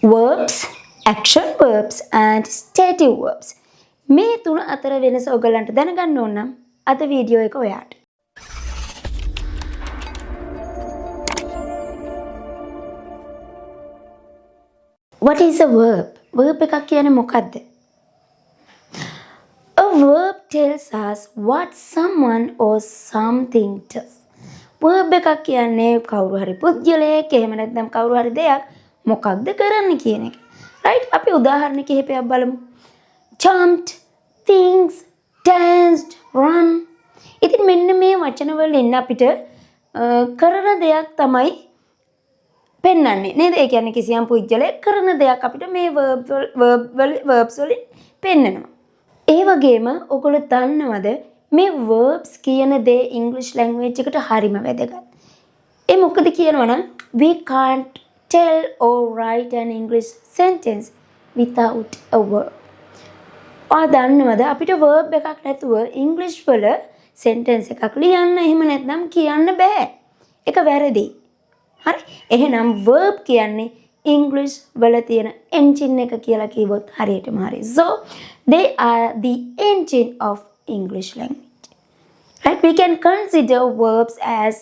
verbs, action verbs and stative verbs. මේ තුන අතර වෙනස ඔයගලන්ට දැනගන්න ඕන නම් අද වීඩියෝ එක ඔයාට. What is a verb? Verb එකක් කියන්නේ මොකක්ද? A verb tells us what someone or something does. verb එකක් කියන්නේ කවුරු හරි පුද්ගලයෙක් එහෙම නැත්නම් කවුරු හරි දෙයක් මොකක්ද කරන්න කියන එක. right? අපි උදාහරණ කිහිපයක් බලමු. jumped, things, danced, run. ඉතින් මෙන්න මේ වචන වලින් අපිට කරන දෙයක් තමයි පෙන්වන්නේ නේද? ඒ කියන්නේ කිසියම් පුද්ගලයෙක් කරන දෙයක් අපිට මේ verbs වලින් පෙන්වනවා. ඒ වගේම ඔයගොල්ලෝ දන්නවද මේ verbs කියන දේ English language එකට හරිම වැදගත්. ඒ මොකද කියනවනම් we can't tell or write an English sentence without a verb. ඔයා දන්නවද අපිට verb එකක් නැතුව English වල sentence එකක් ලියන්න එහෙම නැත්නම් කියන්න බෑ. ඒක වැරදි. හරි? එහෙනම් verb කියන්නේ English වල තියෙන engine එක කියලා කිව්වොත් හරියටම හරි. So they are the engine of English language. Right? We can consider verbs as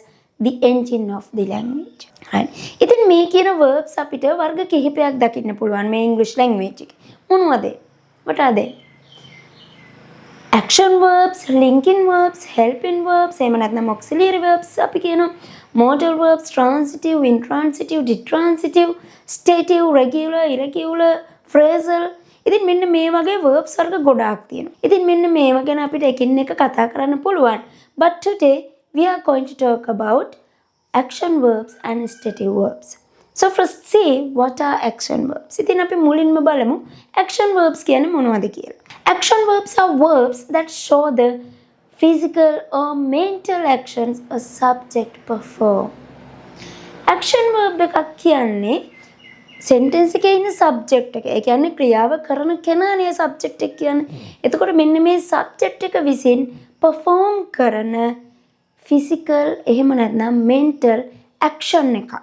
the engine of the language. Right? ඉතින් මේ කියන verbs අපිට වර්ග කිහිපයක් දකින්න පුළුවන් මේ English language එකේ. මොනවද? What are they? Action verbs, linking verbs, helping verbs, එහෙම නැත්නම් auxiliary verbs අපි කියනවා. Modal verbs, transitive, intransitive, detransitive, stative, regular, irregular, phrasal. ඉතින් මෙන්න මේ වගේ verbs වර්ග ගොඩාක් තියෙනවා. ඉතින් මෙන්න මේවා ගැන අපිට එකින් එක කතා කරන්න පුළුවන්. But today we are going to talk about action verbs and stative verbs. So first see what are action verbs. ඉතින් අපි මුලින්ම බලමු action verbs කියන්නේ මොනවද කියලා. Action verbs are verbs that show the physical or mental actions a subject perform. Action verb එකක් කියන්නේ sentence එකේ ඉන්න subject එක. ඒ කියන්නේ ක්‍රියාව කරන කෙනානේ subject එක කියන්නේ. එතකොට මෙන්න මේ subject එක විසින් perform කරන physical එහෙම නැත්නම් mental action එකක්.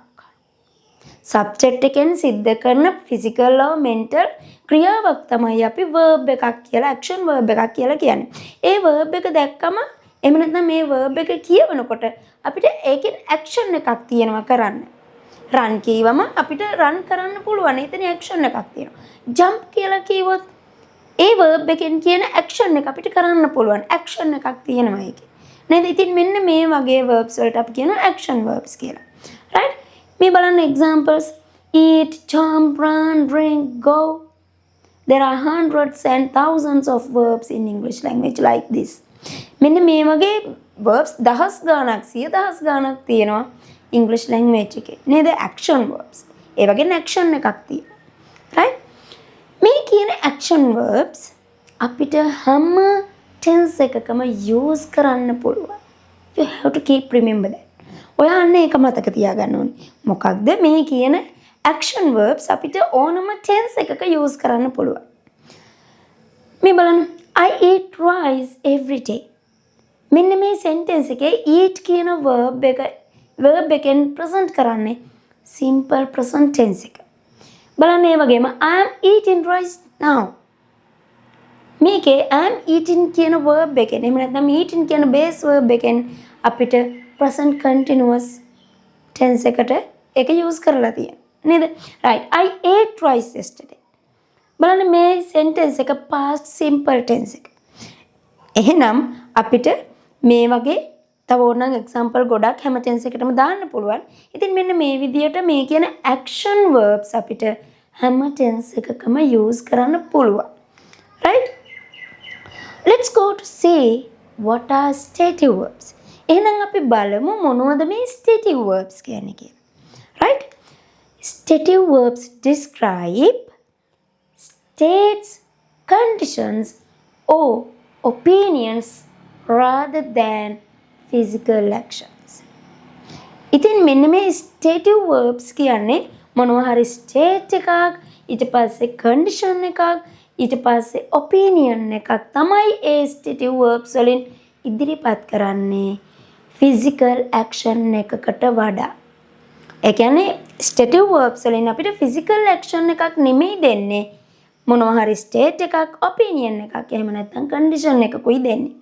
subject එකෙන් සිද්ධ කරන physical or mental ක්‍රියාවක් තමයි අපි verb එකක් කියලා action verb එකක් කියලා කියන්නේ. ඒ verb එක දැක්කම එහෙම නැත්නම් මේ verb එක කියවනකොට අපිට ඒකෙන් action එකක් තියෙනවා කරන්න. run කියවම අපිට run කරන්න පුළුවන්. එතන action එකක් තියෙනවා. jump කියලා කිව්වොත් ඒ verb එකෙන් කියන action එක අපිට කරන්න පුළුවන්. action එකක් තියෙනවා ඒකේ. නේද? ඉතින් මෙන්න මේ වගේ verbs වලට අපි කියනවා action verbs කියලා. right? මේ බලන්න examples eat, jump, run, drink, go. There are hundreds and thousands of verbs in English language like this. මෙන්න මේ වගේ verbs දහස් ගාණක් 100,000 ගාණක් තියෙනවා English language එකේ. නේද? action verbs. ඒ වගේ action එකක් තියෙනවා. right? මේ කියන action verbs අපිට හැම tense එකකම use කරන්න පුළුවන්. You have to keep remember that. ඔයා අන්න ඒක මතක තියාගන්න ඕනේ. මොකක්ද මේ කියන action verbs අපිට ඕනම tense එකක use කරන්න පුළුවන්. මේ බලන්න I eat rice every day. මෙන්න මේ sentence එකේ eat කියන verb එකෙන් present කරන්නේ simple present tense එක. බලන්න ඒ වගේම I am eating rice now. මේකේ I am eating කියන verb එකෙන් එහෙම නැත්නම් eating කියන base verb එකෙන් අපිට present continuous tense එකට ඒක use කරලා තියෙනවා. නේද? right I ate rice yesterday. බලන්න මේ sentence එක past simple tense එක. එහෙනම් අපිට මේ වගේ තව ඕනනම් example ගොඩක් හැම tense එකටම දාන්න පුළුවන්. ඉතින් මෙන්න මේ විදියට මේ කියන action verbs අපිට හැම tense එකකම use කරන්න පුළුවන්. right? Let's go to see what are stative verbs. එහෙනම් අපි බලමු මොනවද මේ stative verbs කියන්නේ කියලා. right? Stative verbs describe states, conditions or opinions rather than physical actions. ඉතින් මෙන්න මේ stative verbs කියන්නේ මොනවා හරි state එකක් ඊට පස්සේ condition එකක් ඊට පස්සේ opinion එකක් තමයි ඒ stative verbs වලින් ඉදිරිපත් කරන්නේ physical action එකකට වඩා. ඒ කියන්නේ ස්ටේටිව් වර්බ්ස් වලින් අපිට ෆිසිකල් ඇක්ෂන් එකක් නෙමෙයි දෙන්නේ. මොනවා හරි ස්ටේට් එකක්, ඔපිනියන් එකක්, එහෙම නැත්නම් කන්ඩිෂන් එකකුයි දෙන්නේ.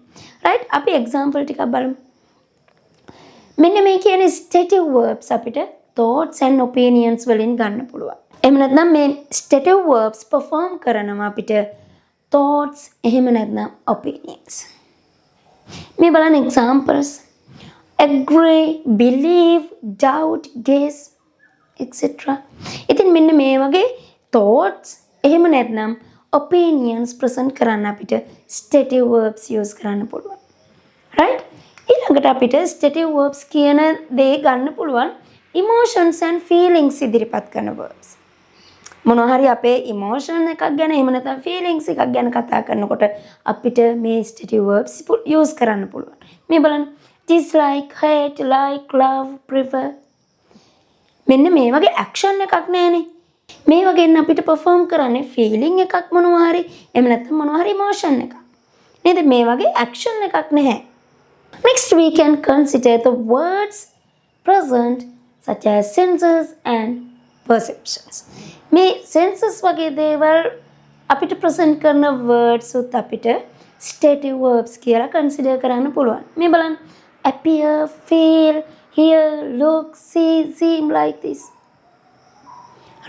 රයිට්? අපි එක්සැම්පල් ටිකක් බලමු. මෙන්න මේ කියන්නේ ස්ටේටිව් වර්බ්ස් අපිට thoughts and opinions වලින් ගන්න පුළුවන්. එහෙම නැත්නම් මේ ස්ටේටිව් වර්බ්ස් perform කරනවා අපිට thoughts එහෙම නැත්නම් opinions. මේ බලන්න examples. Agree, believe, doubt, guess, etc. ඉතින් මෙන්න මේ වගේ thoughts එහෙම නැත්නම් opinions present කරන්න අපිට stative verbs use කරන්න පුළුවන්. right? ඊළඟට අපිට stative verbs කියන දේ ගන්න පුළුවන් emotions and feelings ඉදිරිපත් කරන verbs. මොනවා හරි අපේ emotion එකක් ගැන එහෙම නැත්නම් feelings එකක් ගැන කතා කරනකොට අපිට මේ stative verbs use කරන්න පුළුවන්. මේ බලන්න dislike, hate, like, love, prefer. මෙන්න මේ වගේ action එකක් නෑනේ. මේ වගේ අපිට perform කරන්නේ feeling එකක් මොනවා හරි එහෙම නැත්නම් මොනවා හරි emotion එකක්. නේද? මේ වගේ action එකක් නැහැ. Next we can consider the words present such as senses and perceptions. මේ senses වගේ දේවල් අපිට present කරන words උත් අපිට stative verbs කියලා consider කරන්න පුළුවන්. මේ බලන්න appear, feel, hear, look, see, seem like this.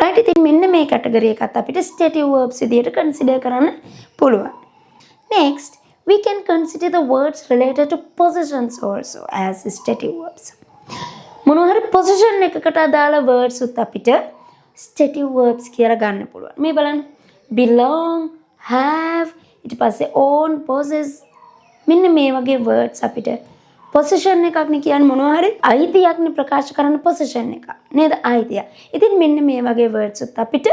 right? ඉතින් මෙන්න මේ category එකත් අපිට stative verbs විදියට consider කරන්න පුළුවන්. Next, we can consider the words related to possessions also as stative verbs. මොනවා හරි position එකකට අදාළ words උත් අපිට stative verbs කියලා ගන්න පුළුවන්. මේ බලන්න belong, have, ඊට පස්සේ own, possess මෙන්න මේ වගේ words අපිට possession එකක් නේ කියන්නේ මොනවා හරි අයිතියක් නේ ප්‍රකාශ කරන possession එක නේද අයිතිය. ඉතින් මෙන්න මේ වගේ words උත් අපිට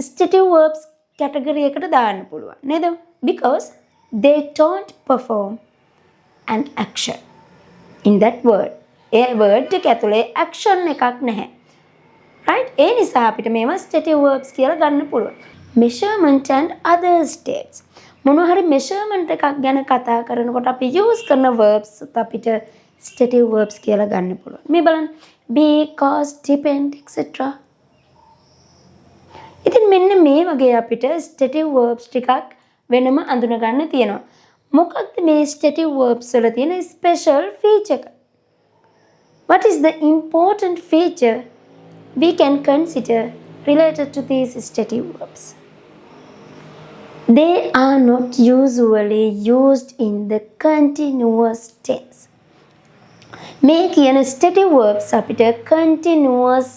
stative verbs category එකට දාන්න පුළුවන් නේද? Because they don't perform an action in that word. A word එක ඇතුලේ action එකක් නැහැ. right? ඒ නිසා අපිට මේවා stative verbs කියලා ගන්න පුළුවන්. measurement and other states. මොනවා හරි measurement එකක් ගැන කතා කරනකොට අපි use කරන verbs අපිට stative verbs කියලා ගන්න පුළුවන්. මේ බලන්න be, cause, depend, etc. ඉතින් මෙන්න මේ වගේ අපිට stative verbs ටිකක් වෙනම අඳුන ගන්න තියෙනවා. මොකක්ද මේ stative verbs වල තියෙන special feature එක? What is the important feature we can consider related to these stative verbs? They are not usually used in the continuous tense. මේ කියන stative verbs අපිට continuous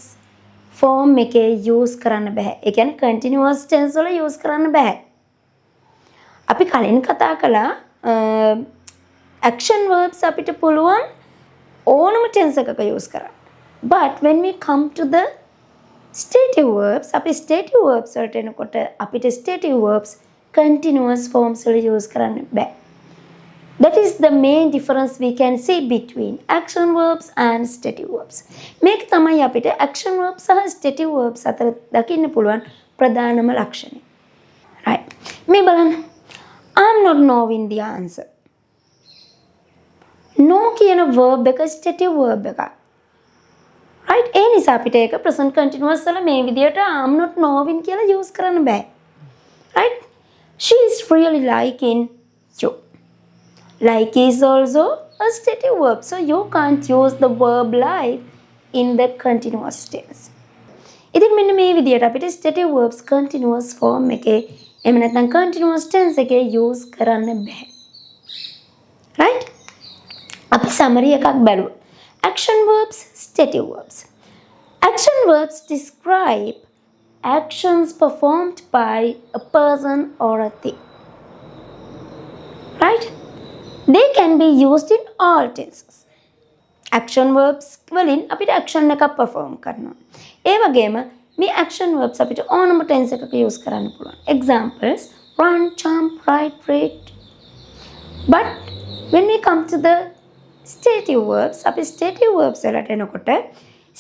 form එකේ use කරන්න බෑ. ඒ කියන්නේ continuous tense වල use කරන්න බෑ. අපි කලින් කතා කළා action verbs අපිට පුළුවන් ඕනම tense එකක use කරන්න. But when we come to the stative verbs, අපි stative verbs වලට එනකොට අපිට stative verbs continuous forms වල use කරන්න බෑ. That is the main difference we can see between action verbs and stative verbs. මේක තමයි අපිට action verbs සහ stative verbs අතර දකින්න පුළුවන් ප්‍රධානම ලක්ෂණය. right? මේ බලන්න. I'm not knowing the answer. no කියන verb එක stative verb එකක්. right? ඒ නිසා අපිට ඒක present continuous වල මේ විදියට I'm not knowing කියලා use කරන්න බෑ. right? She is really liking you. Like is also a stative verb. So you can't use the verb like in the continuous tense. ඉතින් මෙන්න මේ විදියට අපිට stative verbs continuous form එකේ එහෙම නැත්නම් continuous tense එකේ use කරන්න බෑ. right? අපි summary එකක් බලමු. Action verbs, stative verbs. Action verbs describe actions performed by a person or a thing. right? They can be used in all tenses. action verbs වලින් අපිට action එකක් perform කරනවා. ඒ වගේම මේ action verbs අපිට ඕනම tense එකක use කරන්න පුළුවන්. examples run, jump, write, read. But when we come to the stative verbs, අපි stative verbs වලට එනකොට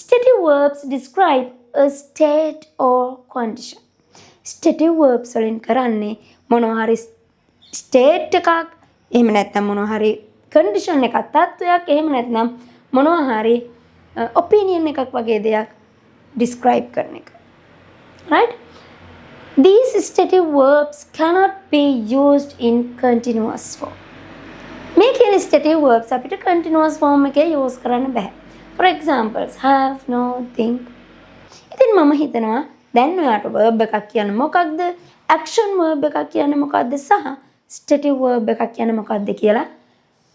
stative verbs describe a state or condition. stative verbs වලින් කරන්නේ මොනවා හරි state එකක් එහෙම නැත්නම් මොනවා හරි condition එකක් තත්වයක් එහෙම නැත්නම් මොනවා හරි ඔපිනියන් එකක් වගේ දෙයක් describe කරන එක. Right? These stative verbs cannot be used in continuous form. මේ කියන stative verbs අපිට continuous form එකේ use කරන්න බෑ. For examples, have, no, think. ඉතින් මම හිතනවා දැන් ඔයාට verb එකක් කියන්නේ මොකක්ද? action verb එකක් කියන්නේ මොකක්ද? සහ stative verb එකක් කියන්නේ මොකක්ද කියලා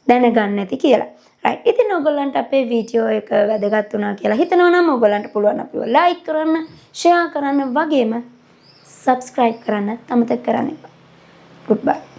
දැනගන්න ඇති කියලා. right. ඉතින් ඔයගොල්ලන්ට අපේ වීඩියෝ එක වැදගත් වුණා කියලා හිතනවා නම් ඔයගොල්ලන්ට පුළුවන් අපිව like කරන්න, share කරන්න වගේම subscribe කරන්න අමතක කරන්න එපා. Goodbye.